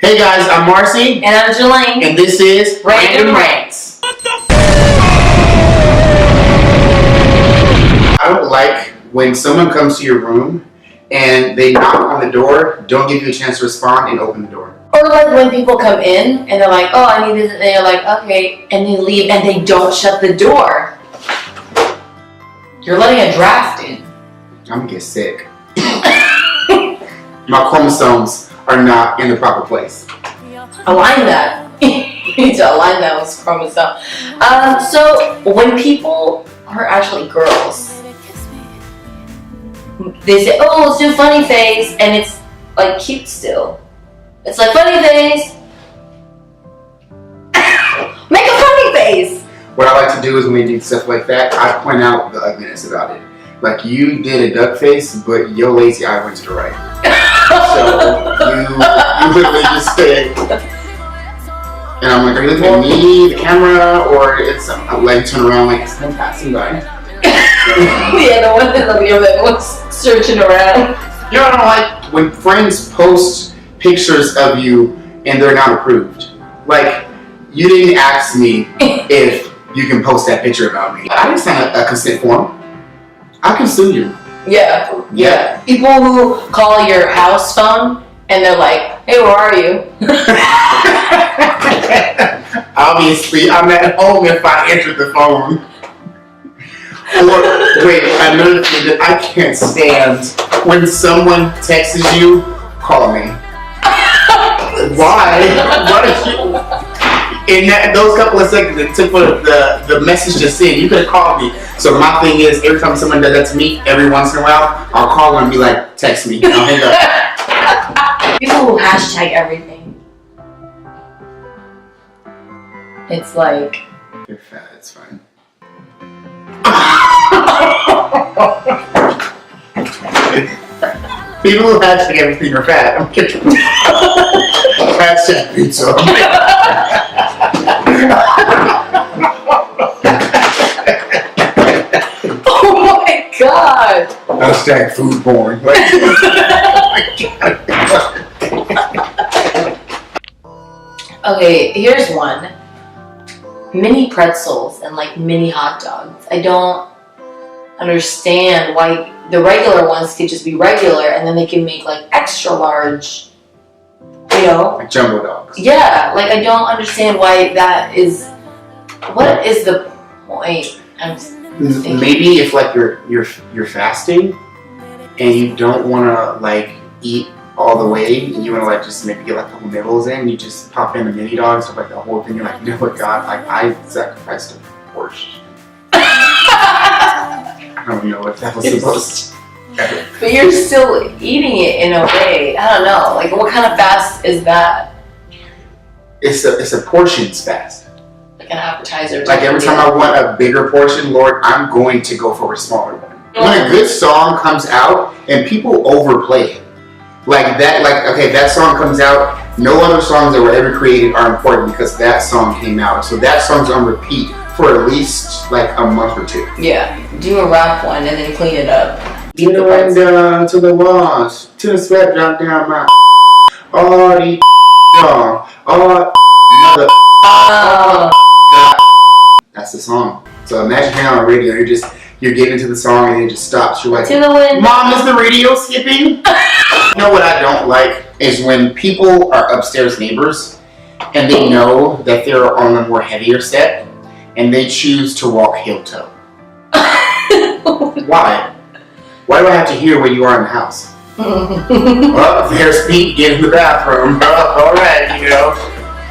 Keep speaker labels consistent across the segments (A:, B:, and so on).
A: Hey guys, I'm Marcy.
B: And I'm Jelaine.
A: And this is
B: Random Rants.
A: I don't like when someone comes to your room and they knock on the door, don't give you a chance to respond, and open the door.
B: Or like when people come in and they're like, oh, I need this, and they're like, okay, and they leave and they don't shut the door. You're letting a draft in.
A: I'm gonna get sick. My chromosomes are not in the proper place.
B: Align that. You need to align that with chromosome. So when people are actually girls, they say, oh, let's do funny face, and it's like cute still. It's like funny face. Make a funny face.
A: What I like to do is when we do stuff like that, I point out the ugliness about it. Like, you did a duck face, but your lazy eye went to the right. So you literally just said, and I'm like, are you looking at me, the camera, or it's a leg turn around like it's no passing by?
B: Yeah, the one that was searching around.
A: You know what I don't like? When friends post pictures of you and they're not approved. Like, you didn't ask me if you can post that picture about me. I didn't sign a consent form. I can sue you.
B: Yeah. People who call your house phone and they're like, hey, where are you?
A: Obviously, I'm at home if I enter the phone. Or, wait, another thing that I can't stand, when someone texts you, call me. Why? Why did you? In those couple of seconds it took for the message to send, you could have called me. So my thing is, every time someone does that to me, every once in a while, I'll call them and be like, text me. And I'll hang up.
B: People who hashtag everything. It's like...
A: You're fat, it's fine. People who hashtag everything are fat. I'm kidding. Hashtag pizza.
B: Oh my god!
A: Hashtag food porn.
B: Okay, here's one. Mini pretzels and like mini hot dogs. I don't understand why the regular ones could just be regular and then they can make like extra large, you know?
A: Like jumbo dogs.
B: Yeah, like I don't understand why that is. What is the point?
A: Maybe if like you're fasting and you don't want to like eat all the way, and you want to like just maybe get like the whole nibbles in, you just pop in the mini dogs or like the whole thing. You're like, you know what, God, like I sacrificed a portion. I don't know what that was supposed to.
B: But you're still eating it in a way. I don't know. Like, what kind of fast is that?
A: It's a portions fast.
B: Like an appetizer.
A: Like every time I want a bigger portion, Lord, I'm going to go for a smaller one. When a good song comes out and people overplay it, like that, like okay, that song comes out. No other songs that were ever created are important because that song came out. So that song's on repeat for at least like a month or two.
B: Yeah, do a rap one and then clean it up.
A: To the window, to the walls, to the sweat drop down my all these all mother. That's the song. So imagine hearing on the radio, you're getting into the song and it just stops. You're like,
B: to the window.
A: Mom, is the radio skipping? You know what I don't like is when people are upstairs neighbors and they know that they're on the more heavier set and they choose to walk heel toe. Why? Why do I have to hear where you are in the house? Oh, there's Pete getting in the bathroom. Oh, all right, you know.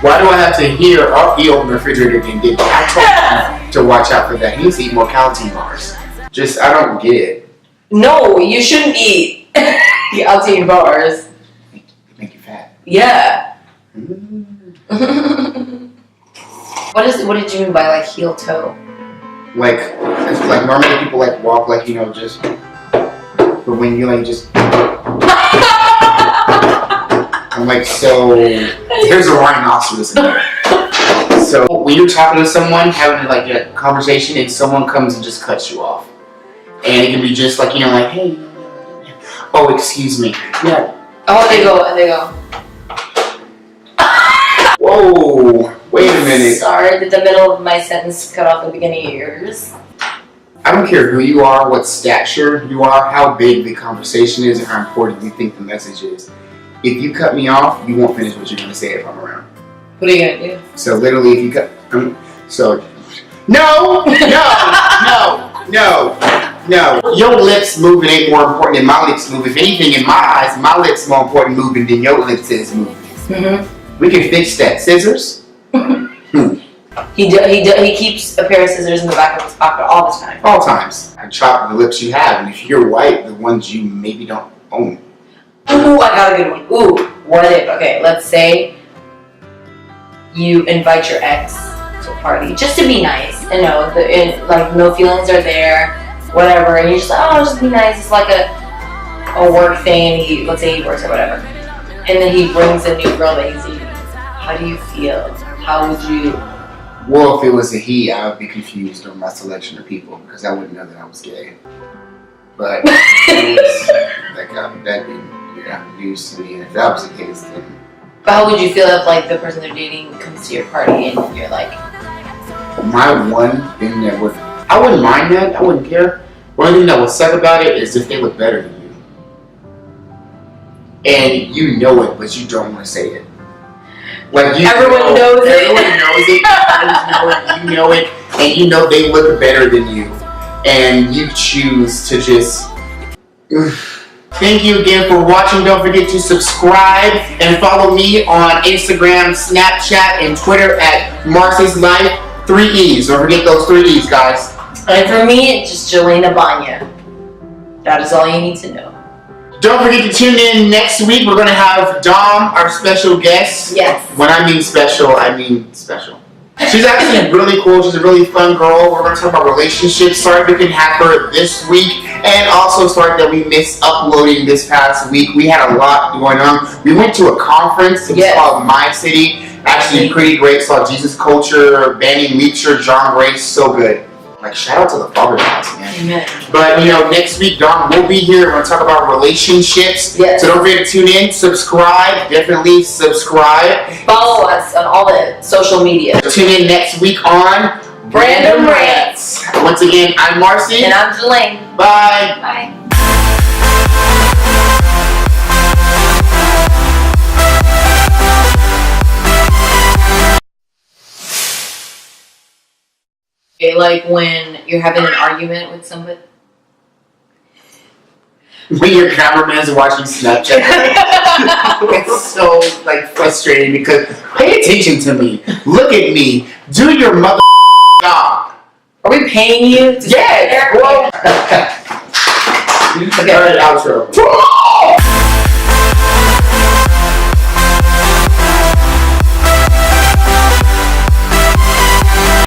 A: Why do I have to hear, oh, he opened the refrigerator and did that? I told him to watch out for that. He needs to eat more Caltine bars. Just, I don't get it.
B: No, you shouldn't eat Caltine bars.
A: They make you fat.
B: Yeah. What did you mean by like heel toe?
A: Like, it's like normally people like walk like, you know, just, but when you like just, I'm like, so, there's a rhinoceros in there. So, when you're talking to someone, having like a conversation, and someone comes and just cuts you off. And it can be just like, you know, like, hey, oh, excuse me. Yeah.
B: Oh, and they go.
A: Oh, wait a minute.
B: Sorry, did the middle of my sentence cut off the beginning of yours?
A: I don't care who you are, what stature you are, how big the conversation is, or how important you think the message is. If you cut me off, you won't finish what you're going to say if I'm around.
B: What are you gonna do?
A: So literally, if you cut, no. Your lips moving ain't more important than my lips moving. If anything, in my eyes, my lips more important moving than your lips is moving. Mm-hmm. We can fix that. Scissors.
B: He keeps a pair of scissors in the back of his pocket all the time.
A: All times. I chop the lips you have, and if you're white, the ones you maybe don't own.
B: Ooh, I got a good one. Ooh, what if? Okay, let's say you invite your ex to a party just to be nice, and like no feelings are there, whatever, and you're just like, oh, just be nice. It's like a work thing, and let's say he works or whatever, and then he brings a new girl that he's dating. How do you feel? How would you?
A: Well, if it was a he, I would be confused on my selection of people because I wouldn't know that I was gay. But that'd be news to me, and if that was the case, then.
B: But how would you feel if like the person they're dating comes to your party and you're like?
A: My one thing I wouldn't mind that. I wouldn't care. One thing that would suck about it is if they look better than you, and you know it, but you don't want to say it. Like
B: everyone knows it.
A: Everyone knows it. You know it, and you know they look better than you, and you choose to just. Thank you again for watching. Don't forget to subscribe and follow me on Instagram, Snapchat, and Twitter at Marcieslifeee. 3 E's. Don't forget those 3 E's, guys.
B: And for me, it's just Jelena Banya. That is all you need to know.
A: Don't forget to tune in next week. We're going to have Dom, our special guest.
B: Yes.
A: When I mean special, I mean special. She's actually really cool. She's a really fun girl. We're going to talk about relationships. Sorry we couldn't have her this week. And also sorry that we missed uploading this past week. We had a lot going on. We went to a conference. It was called My City. Actually pretty great. Saw Jesus Culture, Banning Leacher, John Grace. So good. Like, shout out to the Father's House, man.
B: Amen.
A: But, next week, Dawn will be here. We're going to talk about relationships.
B: Yes.
A: So don't forget to tune in, subscribe. Definitely subscribe.
B: Follow us on all the social media.
A: Tune in next week on
B: Random Rants.
A: Once again, I'm Marcy.
B: And I'm Jelena.
A: Bye.
B: Bye. Like when you're having an argument with somebody.
A: When your cameraman's watching Snapchat. It's so frustrating because pay attention to me. Look at me. Do your mother job.
B: Are we paying you to
A: Yeah.
B: Well,
A: Okay. All right, outro.